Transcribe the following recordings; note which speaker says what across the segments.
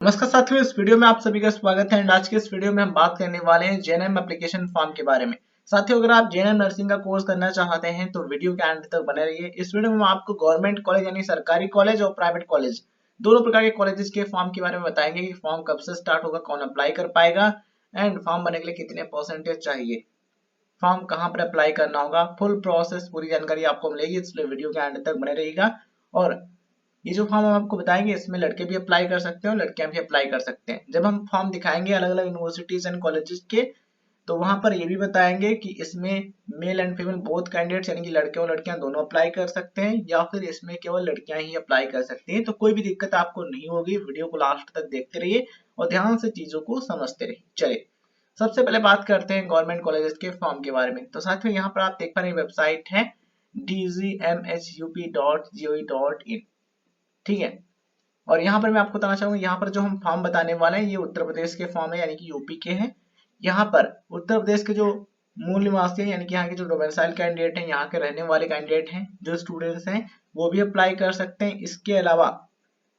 Speaker 1: नमस्कार साथियों, इस वीडियो में आप सभी का स्वागत है। एंड आज के इस वीडियो में हम बात करने वाले हैं जेएनएम एप्लीकेशन फॉर्म के बारे में। साथियों, अगर आप जेएनएम नर्सिंग का कोर्स करना चाहते हैं तो वीडियो के अंत तक बने रहिए। इस वीडियो में हम आपको गवर्नमेंट कॉलेज यानी सरकारी कॉलेज और प्राइवेट कॉलेज दोनों प्रकार के कॉलेजेस के फॉर्म के बारे में बताएंगे कि फॉर्म कब से स्टार्ट होगा, कौन अप्लाई कर पाएगा एंड फॉर्म भरने के लिए कितने परसेंटेज चाहिए, फॉर्म कहाँ पर अप्लाई करना होगा, फुल प्रोसेस पूरी जानकारी आपको मिलेगी, इसलिए वीडियो के अंत तक बने रहिएगा। और ये जो फॉर्म हम आपको बताएंगे इसमें लड़के भी अप्लाई कर सकते हैं और लड़कियां भी अप्लाई कर सकते हैं। जब हम फॉर्म दिखाएंगे अलग अलग यूनिवर्सिटीज एंड कॉलेजेस के, तो वहां पर ये भी बताएंगे कि इसमें male and female both candidates यानी कि लड़के और लड़कियां दोनों अप्लाई कर सकते हैं या फिर इसमें केवल लड़कियां ही अप्लाई कर सकती हैं। तो कोई भी दिक्कत आपको नहीं होगी, वीडियो को लास्ट तक देखते रहिए और ध्यान से चीजों को समझते रहिए। चलिए सबसे पहले बात करते हैं गवर्नमेंट कॉलेजेस के फॉर्म के बारे में। तो साथियों, यहाँ पर आप देख पा रहे हैं वेबसाइट है dgmhup.gov.in, ठीक है। और यहाँ पर मैं आपको बताना चाहूंगा, यहाँ पर जो हम फॉर्म बताने वाले हैं ये उत्तर प्रदेश के फॉर्म है यानी कि यूपी के हैं। यहाँ पर उत्तर प्रदेश के जो मूल निवासी हैं यानी कि यहाँ के जो डोमिसाइल कैंडिडेट हैं, यहाँ के रहने वाले कैंडिडेट हैं, जो स्टूडेंट्स हैं वो भी अप्लाई कर सकते हैं। इसके अलावा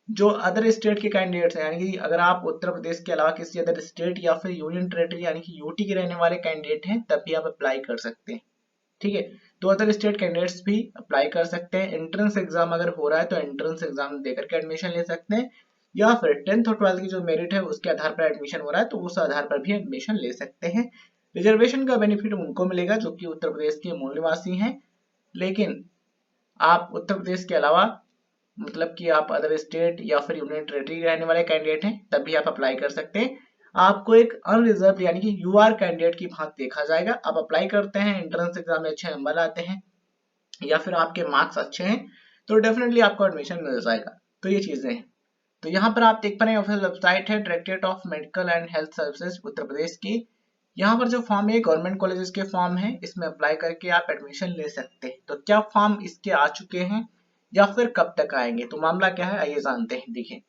Speaker 1: जो अदर स्टेट के कैंडिडेट्स हैं यानी कि अगर आप उत्तर प्रदेश के अलावा किसी अदर स्टेट या फिर यूनियन टेरेटरी यानी कि यूटी के रहने वाले कैंडिडेट हैं तब भी आप अप्लाई कर सकते हैं, ठीक है। तो अदर स्टेट कैंडिडेट्स भी अप्लाई कर सकते हैं। एंट्रेंस एग्जाम अगर हो रहा है तो एंट्रेंस एग्जाम देकर के एडमिशन ले सकते हैं या फिर 10th और 12th की जो मेरिट है उसके आधार पर एडमिशन हो रहा है तो उस आधार पर भी एडमिशन ले सकते हैं। रिजर्वेशन का बेनिफिट उनको मिलेगा जो कि उत्तर प्रदेश के मूल निवासी हैं, लेकिन आप उत्तर प्रदेश के अलावा मतलब कि आप अदर स्टेट या फिर यूनियन टेरेटरी रहने वाले कैंडिडेट हैं तब भी आप अप्लाई कर सकते हैं। आपको एक अनरिजर्व यानी कि यूआर कैंडिडेट की भांति देखा जाएगा। आप अप्लाई करते हैं, एंट्रेंस एग्जाम में अच्छे नंबर आते हैं या फिर आपके मार्क्स अच्छे हैं तो डेफिनेटली आपको एडमिशन मिल जाएगा। तो ये चीजें हैं। तो यहाँ पर आप देख पा रहे हैं ऑफिशियल वेबसाइट है directorate of medical and health services Uttar Pradesh की। यहाँ पर जो फॉर्म है गवर्नमेंट कॉलेजेस के फॉर्म है, इसमें अप्लाई करके आप एडमिशन ले सकते हैं। तो क्या फॉर्म इसके आ चुके हैं या फिर कब तक आएंगे, तो मामला क्या है आइए जानते हैं। देखिए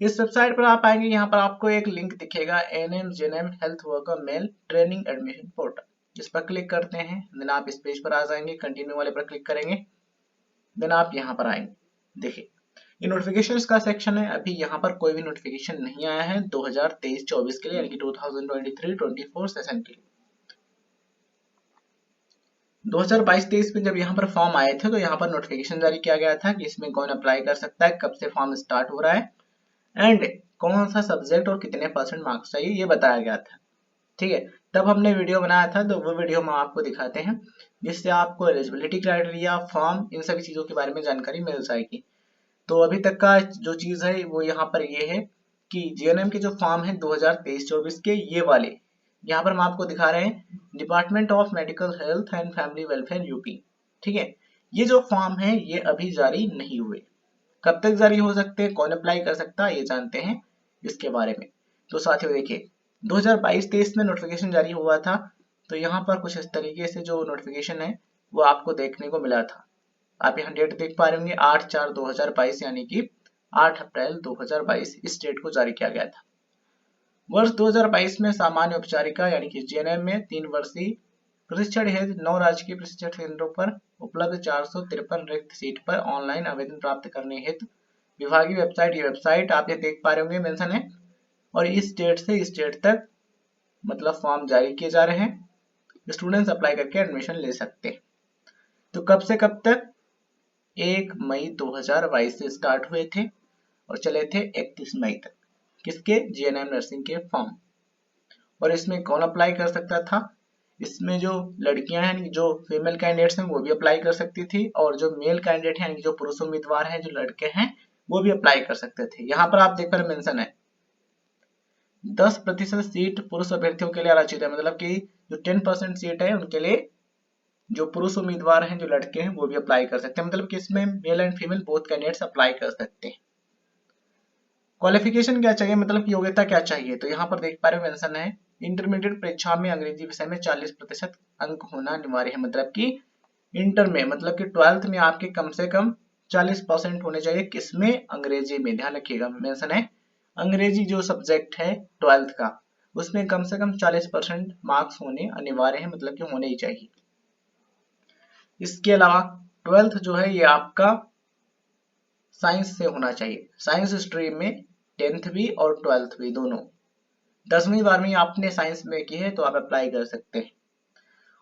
Speaker 1: इस वेबसाइट पर आप आएंगे, यहाँ पर आपको एक लिंक दिखेगा ANM GNM health worker male training admission portal. इस पर क्लिक करते हैं, देन आप इस पेज पर आ जाएंगे, कंटिन्यू वाले पर क्लिक करेंगे, देन आप यहाँ पर आएंगे। देखिए ये नोटिफिकेशंस का सेक्शन है। अभी यहाँ पर कोई भी नोटिफिकेशन नहीं आया है 2023-24 के लिए यानी कि 2023-24 सेशन के लिए। 2022-23 में जब यहाँ पर फॉर्म आए थे तो यहाँ पर नोटिफिकेशन जारी किया गया था कि इसमें कौन अप्लाई कर सकता है, कब से फॉर्म स्टार्ट हो रहा है एंड कौन सा सब्जेक्ट और कितने परसेंट मार्क्स चाहिए ये बताया गया था, ठीक है। तब हमने वीडियो बनाया था तो वो वीडियो हम आपको दिखाते हैं जिससे आपको एलिजिबिलिटी क्राइटेरिया, फॉर्म, इन सभी चीजों के बारे में जानकारी मिल जाएगी। तो अभी तक का जो चीज है वो यहाँ पर ये है कि जीएनएम के जो फॉर्म है 2023-24 के ये वाले यहाँ पर हम आपको दिखा रहे हैं department of medical health and family welfare UP, ठीक है। ये जो फॉर्म है ये अभी जारी नहीं हुए, कब तक जारी हो सकते हैं, कौन अप्लाई कर सकता है ये जानते हैं इसके बारे में। तो साथियों देखिए 2022-23 में नोटिफिकेशन जारी हुआ था तो यहाँ पर कुछ इस तरीके से जो नोटिफिकेशन है वो आपको देखने को मिला था। आप यहाँ डेट देख पा रहे होंगे 8/4/2022 यानी कि 8 अप्रैल 2022 इस डेट को जारी किया गया था। वर्ष 2022 में सामान्य उपचारिका यानी कि जीएनएम में 3 वर्षीय प्रशिक्षण हेतु 9 राजकीय प्रशिक्षण केंद्रों पर उपलब्ध 453 रिक्त सीट पर ऑनलाइन आवेदन प्राप्त करने हेतु विभागीय वेबसाइट, ये वेबसाइट आप ये देख पा रहे होंगे मेंशन है, और इस डेट से इस डेट तक मतलब फॉर्म जारी किए जा रहे हैं। स्टूडेंट्स अप्लाई करके एडमिशन ले सकते हैं। तो कब से कब तक, 1 मई 2022 से स्टार्ट हुए थे और चले थे 31 मई तक। किसके, जीएनएम नर्सिंग के फॉर्म। और इसमें कौन अप्लाई कर सकता था, इसमें जो लड़कियां हैं जो फीमेल कैंडिडेट्स हैं वो भी अप्लाई कर सकती थी और जो मेल कैंडिडेट हैं जो पुरुष उम्मीदवार हैं जो लड़के हैं वो भी अप्लाई कर सकते थे। यहाँ पर आप देखकर मेंशन है 10% सीट पुरुष अभ्यर्थियों के लिए आरक्षित है, मतलब कि जो 10% सीट है उनके लिए जो पुरुष उम्मीदवार हैं जो लड़के हैं वो भी अप्लाई कर सकते हैं, मतलब कि इसमें male and female both candidates apply कर सकते हैं। क्वालिफिकेशन क्या चाहिए, मतलब कि योग्यता क्या चाहिए, तो यहाँ पर देख पा रहे हो मेंशन है इंटरमीडिएट परीक्षा में अंग्रेजी विषय में 40% अंक होना अनिवार्य है, मतलब कि इंटर में मतलब कि 12th में आपके कम से कम 40% होने चाहिए, किसमें, अंग्रेजी में। ध्यान रखिएगा मेंशन है अंग्रेजी जो सब्जेक्ट है 12th का उसमें कम से कम 40% मार्क्स होने अनिवार्य है, मतलब कि होने ही चाहिए। इसके अलावा 12th जो है ये आपका साइंस से होना चाहिए, साइंस स्ट्रीम में 10th भी और 12th भी दोनों। 10वीं 12वीं आपने साइंस में की है तो आप अप्लाई कर सकते हैं।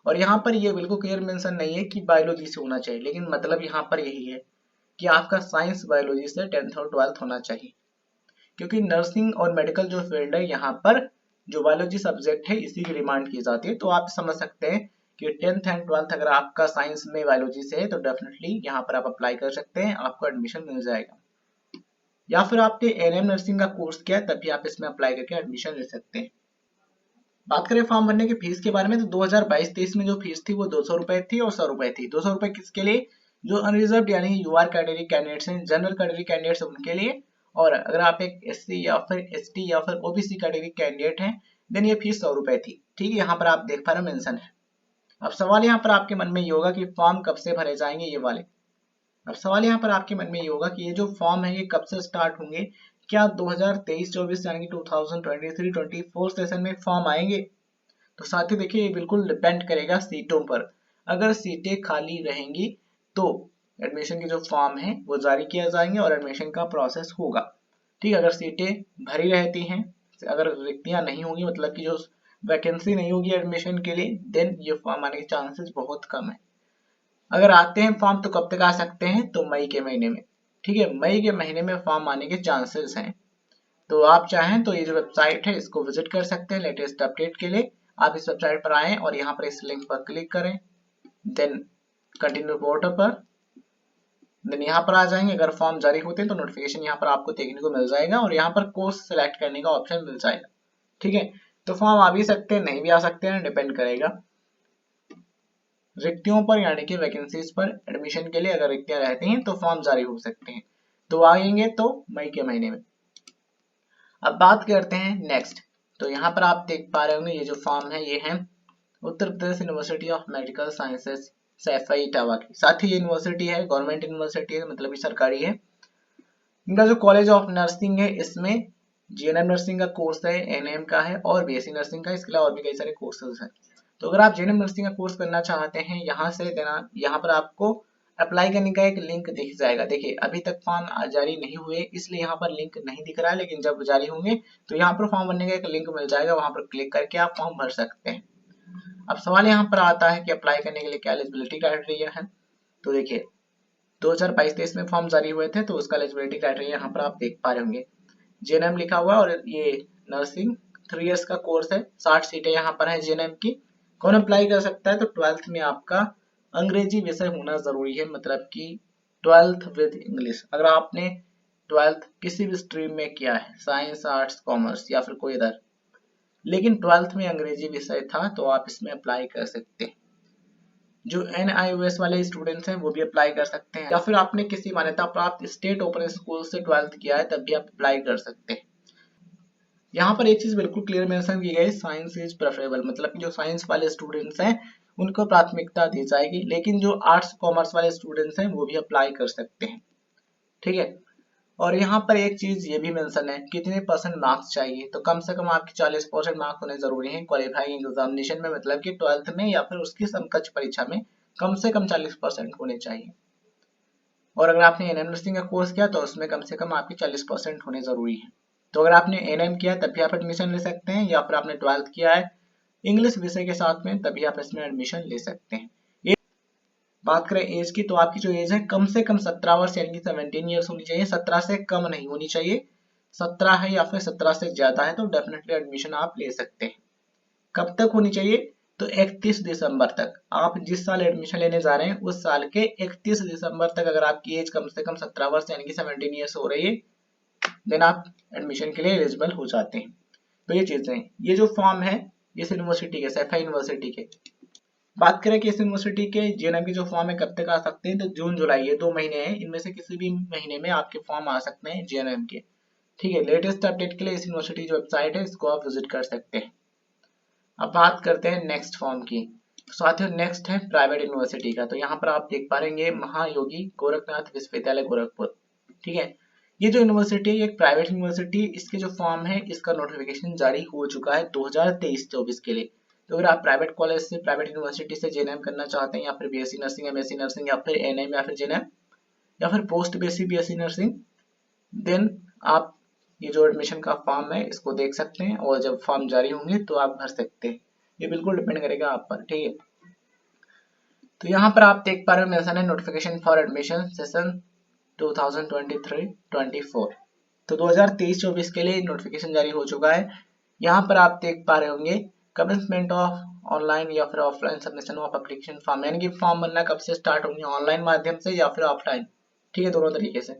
Speaker 1: और यहाँ पर ये बिल्कुल क्लियर मेंशन नहीं है कि बायोलॉजी से होना चाहिए, लेकिन मतलब यहाँ पर यही है कि आपका साइंस बायोलॉजी से 10th और 12th होना चाहिए, क्योंकि नर्सिंग और मेडिकल जो फील्ड है यहाँ पर जो बायोलॉजी सब्जेक्ट है इसी की डिमांड की जाती है। तो आप समझ सकते हैं कि 10th एंड 12th अगर आपका साइंस में बायोलॉजी से है तो डेफिनेटली यहाँ पर आप अप्लाई कर सकते हैं, आपको एडमिशन मिल जाएगा। या फिर आपने एनएम नर्सिंग का कोर्स किया तब भी आप इसमें अप्लाई करके एडमिशन ले सकते हैं। बात करें फॉर्म भरने की फीस के बारे में तो 2022-23 में जो फीस थी वो 200 रुपए थी और 100 रुपए थी। 200 रुपए किसके लिए? जो अनरिजर्व यानी यूआर कैटेगरी कैंडिडेट्स हैं, जनरल कैटेगरी कैंडिडेट्स उनके लिए, और अगर आप एक एससी या फिर एसटी या फिर ओबीसी कैटेगरी कैंडिडेट हैं देन ये फीस 100 रुपए थी। ठीक है, यहाँ पर आप देख पा रहे मेंशन है। अब सवाल यहाँ पर आपके मन में ये होगा कि फॉर्म कब से भरे जाएंगे ये वाले। अब सवाल यहाँ पर आपके मन में ये होगा कि ये जो फॉर्म है ये कब से स्टार्ट होंगे, क्या 2023-24 यानी कि 2023-24 सेशन में फॉर्म आएंगे? तो साथियों देखिए ये बिल्कुल डिपेंड करेगा सीटों पर। अगर सीटें खाली रहेंगी तो एडमिशन के जो फॉर्म है वो जारी किया जाएंगे और एडमिशन का प्रोसेस होगा। ठीक है, अगर सीटें भरी रहती हैं, अगर रिक्तियां नहीं होगी मतलब कि जो वैकेंसी नहीं होगी एडमिशन के लिए, देन ये फॉर्म आने के चांसेस बहुत कम है। अगर आते हैं फॉर्म तो कब तक आ सकते हैं? तो मई के महीने में। ठीक है, मई के महीने में फॉर्म आने के चांसेस हैं। तो आप चाहें तो ये जो वेबसाइट है इसको विजिट कर सकते हैं लेटेस्ट अपडेट के लिए। आप इस वेबसाइट पर आएं और यहाँ पर इस लिंक पर क्लिक करें, देन कंटिन्यू पोर्टल पर, देन यहाँ पर आ जाएंगे। अगर फॉर्म जारी होते हैं तो नोटिफिकेशन यहाँ पर आपको देखने को मिल जाएगा और यहाँ पर कोर्स सेलेक्ट करने का ऑप्शन मिल जाएगा। ठीक है, तो फॉर्म आ भी सकते हैं नहीं भी आ सकते हैं, डिपेंड करेगा रिक्तियों पर यानी कि वैकेंसीज पर। एडमिशन के लिए अगर रिक्तियां रहती हैं तो फॉर्म जारी हो सकते हैं, तो आएंगे तो मई के महीने में। अब बात करते हैं नेक्स्ट। तो यहाँ पर आप देख पा रहे होंगे ये जो फॉर्म है ये है Uttar Pradesh university of medical sciences Saifai Etawah की। साथ ही ये यूनिवर्सिटी है गवर्नमेंट यूनिवर्सिटी है, मतलब ये सरकारी है। इनका जो कॉलेज ऑफ नर्सिंग है इसमें जीएनएम नर्सिंग का कोर्स है, एनएम का है और बीएससी नर्सिंग का, इसके अलावा और भी कई सारे कोर्सेज हैं। तो अगर आप जीएनएम नर्सिंग का कोर्स करना चाहते हैं यहाँ से देना, यहाँ पर आपको अप्लाई करने का एक लिंक दिख जाएगा। देखिए अभी तक फॉर्म जारी नहीं हुए इसलिए यहाँ पर लिंक नहीं दिख रहा है, लेकिन जब जारी होंगे तो यहाँ पर फॉर्म भरने का एक लिंक मिल जाएगा, वहां पर क्लिक करके आप फॉर्म भर सकते हैं। अब सवाल यहाँ पर आता है कि अप्लाई करने के लिए क्या एलिजिबिलिटी क्राइटेरिया है। तो देखिए 2022-23 में फॉर्म जारी हुए थे तो उसका एलिजिबिलिटी क्राइटेरिया यहाँ पर आप देख पा रहे होंगे। जेएनएम लिखा हुआ और ये नर्सिंग 3 इयर्स का कोर्स है, 60 सीटें यहाँ पर है जेएनएम की। कौन अप्लाई कर सकता है? तो 12th में आपका अंग्रेजी विषय होना जरूरी है, मतलब कि 12th विद इंग्लिश। अगर आपने 12th किसी भी स्ट्रीम में किया है, साइंस आर्ट्स कॉमर्स या फिर कोई इधर, लेकिन 12th में अंग्रेजी विषय था तो आप इसमें अप्लाई कर सकते हैं। जो NIOS वाले स्टूडेंट्स हैं वो भी अप्लाई कर सकते हैं, या फिर आपने किसी मान्यता प्राप्त स्टेट ओपन स्कूल से 12th किया है तब भी आप अप्लाई कर सकते हैं। यहाँ पर एक चीज बिल्कुल क्लियर मेंशन की गई, साइंस इज प्रेफरेबल, मतलब कि जो साइंस वाले स्टूडेंट्स हैं उनको प्राथमिकता दी जाएगी, लेकिन जो आर्ट्स कॉमर्स वाले स्टूडेंट्स हैं वो भी अप्लाई कर सकते हैं। ठीक है, और यहाँ पर एक चीज ये भी मेंशन है कितने परसेंट मार्क्स चाहिए, तो कम से कम आपके 40% मार्क्स होने जरूरी है क्वालिफाइंग एग्जामिनेशन में, मतलब कि 12th में या फिर उसकी समकक्ष परीक्षा में कम से कम 40% होने चाहिए। और अगर आपने एनएम नर्सिंग का कोर्स किया तो उसमें कम से कम आपके 40% होने जरूरी है। तो अगर आपने एनएम किया तब भी आप एडमिशन ले सकते हैं, या फिर आपने 12th किया है इंग्लिश विषय के साथ में तभी आप इसमें एडमिशन ले सकते हैं। बात करें एज की तो आपकी जो एज है कम से कम 17 वर्ष यानी कि 17 ईयर्स होनी चाहिए, 17 से कम नहीं होनी चाहिए। 17 है या फिर 17 से ज्यादा है तो डेफिनेटली एडमिशन आप ले सकते हैं। कब तक होनी चाहिए? तो 31 दिसंबर तक। आप जिस साल एडमिशन लेने जा रहे हैं उस साल के 31 दिसंबर तक अगर आपकी एज कम से कम 17 वर्ष यानी कि 17 ईयर्स हो रही है देन आप एडमिशन के लिए एलिजिबल हो जाते हैं। तो ये चीजें, ये जो फॉर्म है इस यूनिवर्सिटी के, सैफई यूनिवर्सिटी के, बात करें कि इस यूनिवर्सिटी के जेएनएम के जो फॉर्म है कब तक आ सकते हैं, तो जून जुलाई ये 2 महीने हैं, इनमें से किसी भी महीने में आपके फॉर्म आ सकते हैं जेएनएम के। ठीक है, लेटेस्ट अपडेट के लिए इस यूनिवर्सिटी जो वेबसाइट है इसको आप विजिट कर सकते हैं। अब बात करते हैं नेक्स्ट फॉर्म की। साथियों नेक्स्ट है प्राइवेट यूनिवर्सिटी का। तो यहाँ पर आप देख पाएंगे महायोगी गोरखनाथ विश्वविद्यालय गोरखपुर। ठीक है, ये जो यूनिवर्सिटी है एक प्राइवेट यूनिवर्सिटी, इसके जो फॉर्म है इसका नोटिफिकेशन जारी हो चुका है 2023-24 के लिए। तो अगर आप प्राइवेट कॉलेज से, प्राइवेट यूनिवर्सिटी से जेएनएम करना चाहते हैं या फिर बीएससी नर्सिंग, एमएससी नर्सिंग या फिर एनएम या फिर जेएनएम या फिर post BSc BSc nursing, then आप ये जो एडमिशन का फॉर्म है इसको देख सकते हैं और जब फॉर्म जारी होंगे तो आप भर सकते हैं। ये बिल्कुल डिपेंड करेगा आप पर, ठीक है। तो यहाँ पर आप देख पा रहे हो मेंशन है नोटिफिकेशन फॉर एडमिशन सेशन 2023-24। तो 2023-24 के लिए नोटिफिकेशन जारी हो चुका है। यहाँ पर आप देख पा रहे होंगे कमेंसमेंट ऑफ ऑनलाइन या फिर offline submission of application form, यानी कि फॉर्म भरना कब से स्टार्ट होंगे, ऑनलाइन माध्यम से या फिर ऑफलाइन, ठीक है, दोनों तरीके से।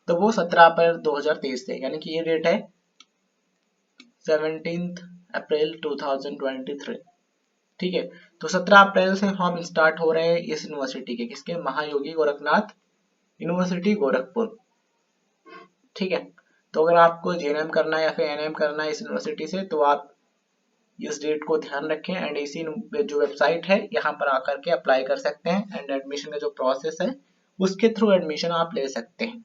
Speaker 1: तो वो 17 अप्रैल 2023 से, यानी कि ये डेट है 17 अप्रैल 2023, ठीक है। तो 17 अप्रैल से फॉर्म स्टार्ट हो रहे हैं इस यूनिवर्सिटी के, किसके, महायोगी गोरखनाथ यूनिवर्सिटी गोरखपुर, ठीक है। तो अगर आपको जेएनएम करना है या फिर एनएम करना है इस यूनिवर्सिटी से तो आप इस डेट को ध्यान रखें एंड इसी जो वेबसाइट है यहाँ पर आकर के अप्लाई कर सकते हैं एंड एडमिशन का जो प्रोसेस है उसके थ्रू एडमिशन आप ले सकते हैं।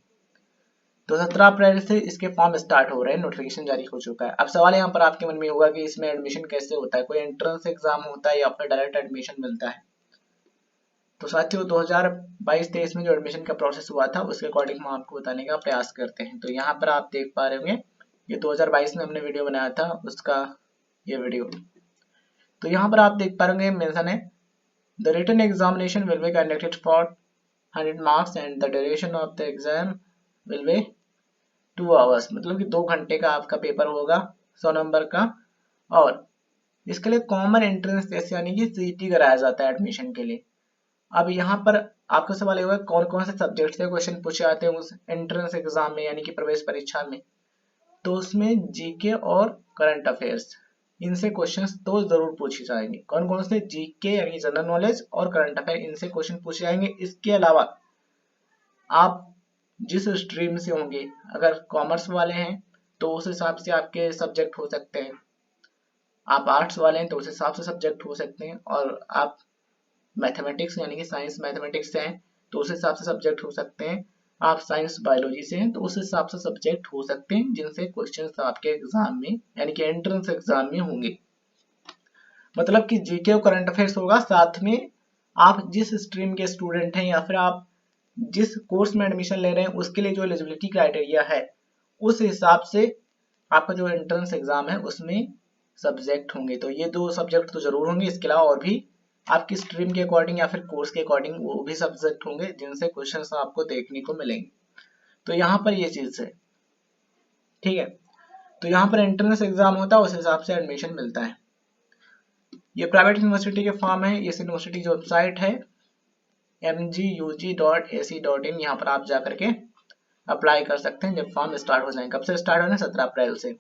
Speaker 1: तो 17 अप्रैल से इसके फॉर्म स्टार्ट हो रहे हैं, नोटिफिकेशन जारी हो चुका है। अब सवाल यहाँ पर आपके मन में होगा कि इसमें एडमिशन कैसे होता है, कोई एंट्रेंस एग्जाम होता है या फिर डायरेक्ट एडमिशन मिलता है। तो साथियों 2022-23 में जो एडमिशन का प्रोसेस हुआ था उसके अकॉर्डिंग हम आपको बताने का प्रयास करते हैं। तो यहाँ पर आप देख पा रहे होंगे ये 2022 में हमने वीडियो बनाया था उसका ये वीडियो। तो यहाँ पर आप देख पा रहे होंगे मेंशन है the written examination will be conducted for 100 marks and the duration of the exam will be 2 hours, मतलब कि 2 घंटे का आपका पेपर होगा 100 नंबर का। और इसके लिए कॉमन एंट्रेंस टेस्ट यानी कि सीईटी कराया जाता है एडमिशन के लिए। अब यहाँ पर आपका सवाल ये होगा कौन कौन से सब्जेक्ट से क्वेश्चन पूछे जाते हैं उस एंट्रेंस एग्जाम में यानी कि प्रवेश परीक्षा में। तो उसमें जीके और करंट अफेयर्स, इनसे क्वेश्चंस तो जरूर पूछे जाएंगे। कौन कौन से, जीके यानी जनरल नॉलेज और करंट अफेयर, इनसे क्वेश्चन पूछे जाएंगे। इसके अलावा आप जिस स्ट्रीम से होंगे, अगर कॉमर्स वाले हैं तो उस हिसाब से आपके सब्जेक्ट हो सकते हैं, आप आर्ट्स वाले हैं तो उस हिसाब से सब्जेक्ट हो सकते हैं, और आप मैथमेटिक्स यानी कि साइंस मैथमेटिक्स से हैं तो उस हिसाब से सब्जेक्ट हो सकते हैं, आप साइंस बायोलॉजी से हैं तो उस हिसाब से सब्जेक्ट हो सकते हैं जिनसे क्वेश्चंस आपके एग्जाम में यानी कि एंट्रेंस एग्जाम में होंगे। मतलब कि जीके और करंट अफेयर्स होगा, साथ में आप जिस स्ट्रीम के स्टूडेंट हैं या फिर आप जिस कोर्स में एडमिशन ले रहे हैं उसके लिए जो एलिजिबिलिटी क्राइटेरिया है उस हिसाब से आपका जो एंट्रेंस एग्जाम है उसमें सब्जेक्ट होंगे। तो ये 2 सब्जेक्ट तो जरूर होंगे, इसके अलावा और भी आपकी स्ट्रीम के अकॉर्डिंग या फिर कोर्स के अकॉर्डिंग वो भी सब्जेक्ट होंगे जिनसे क्वेश्चंस आपको देखने को मिलेंगे। तो यहाँ पर ये चीज है, ठीक है। तो यहाँ पर एंट्रेंस एग्जाम होता है, उस हिसाब से एडमिशन मिलता है। ये प्राइवेट यूनिवर्सिटी के फॉर्म है, इस यूनिवर्सिटी की वेबसाइट है mgug.ac.in, यहाँ पर आप जाकर के अप्लाई कर सकते हैं जब फॉर्म स्टार्ट हो जाएंगे। कब से स्टार्ट होना है, 17 अप्रैल से।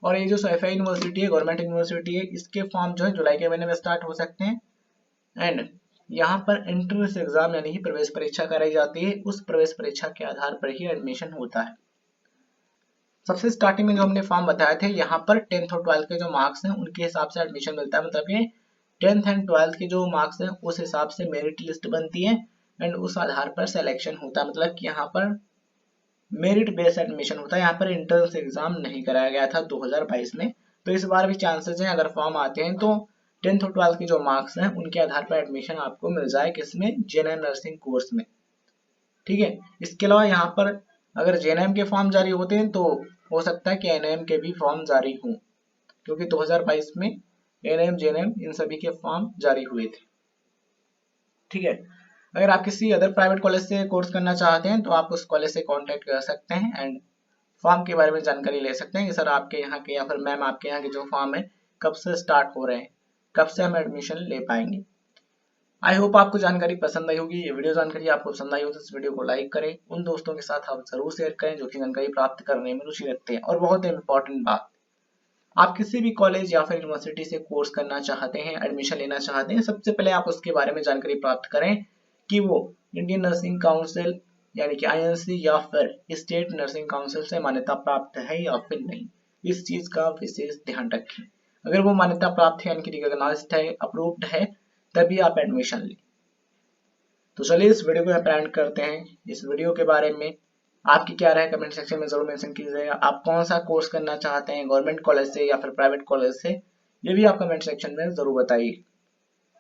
Speaker 1: और ये जो सैफई यूनिवर्सिटी है, गवर्नमेंट यूनिवर्सिटी है, इसके फॉर्म जो है जुलाई के महीने में स्टार्ट हो सकते हैं। एंड यहाँ पर एंट्रेंस एग्जाम यानी कि प्रवेश परीक्षा कराई जाती है, उस प्रवेश परीक्षा के आधार पर ही एडमिशन होता है। सबसे स्टार्टिंग में जो हमने फॉर्म बताए थे यहाँ पर 10th और 12th के जो मार्क्स हैं उनके हिसाब से एडमिशन मिलता है। मतलब ये 10th एंड 12th के जो मार्क्स हैं उस हिसाब से मेरिट लिस्ट बनती है एंड उस आधार पर सिलेक्शन होता है। मतलब कि यहाँ पर मेरिट बेस्ड एडमिशन होता है, यहाँ पर एंट्रेंस एग्जाम नहीं कराया गया था 2022 में। तो इस बार भी चांसेस हैं अगर फॉर्म आते हैं तो 10th और 12th के जो मार्क्स हैं उनके आधार पर एडमिशन आपको मिल जाए, किसमें, जेएनएम नर्सिंग कोर्स में, ठीक है। इसके अलावा यहाँ पर अगर जेएनएम के फॉर्म जारी होते हैं तो हो सकता है कि एनएम के भी फॉर्म जारी हों, क्योंकि 2022 में एनएम जेएनएम इन सभी के फॉर्म जारी हुए थे, ठीक है। अगर आप किसी अदर प्राइवेट कॉलेज से कोर्स करना चाहते हैं तो आप उस कॉलेज से कांटेक्ट कर सकते हैं एंड फॉर्म के बारे में जानकारी ले सकते हैं कि सर आपके यहाँ के या फिर मैम आपके यहाँ के जो फॉर्म है कब से स्टार्ट हो रहे हैं, कब से हम एडमिशन ले पाएंगे। आई होप आपको जानकारी पसंद आई होगी। ये वीडियो जानकारी आपको पसंद आई हो तो इस वीडियो को लाइक करें, उन दोस्तों के साथ आप जरूर शेयर करें जो कि जानकारी प्राप्त करने में रुचि रखते हैं। और बहुत इंपॉर्टेंट बात, आप किसी भी कॉलेज या फिर यूनिवर्सिटी से कोर्स करना चाहते हैं, एडमिशन लेना चाहते हैं, सबसे पहले आप उसके बारे में जानकारी प्राप्त करें कि वो इंडियन नर्सिंग काउंसिल यानी कि आईएनसी या फिर स्टेट नर्सिंग काउंसिल से मान्यता प्राप्त है या फिर नहीं। इस चीज का विशेष ध्यान रखें। अगर वो मान्यता प्राप्त है यानी कि रिकॉग्नाइज्ड है, अप्रूव्ड है, तभी आप एडमिशन लें। तो चलिए इस वीडियो को यहाँ पे एंड करते हैं। इस वीडियो के बारे में आपकी क्या राय कमेंट सेक्शन में जरूर मेंशन कीजिएगा। आप कौन सा कोर्स करना चाहते हैं, गवर्नमेंट कॉलेज से या फिर प्राइवेट कॉलेज से, ये भी आप कमेंट सेक्शन में जरूर बताइए।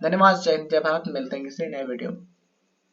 Speaker 1: धन्यवाद। जय हिंद, जय भारत। मिलते हैं किसी नए वीडियो में।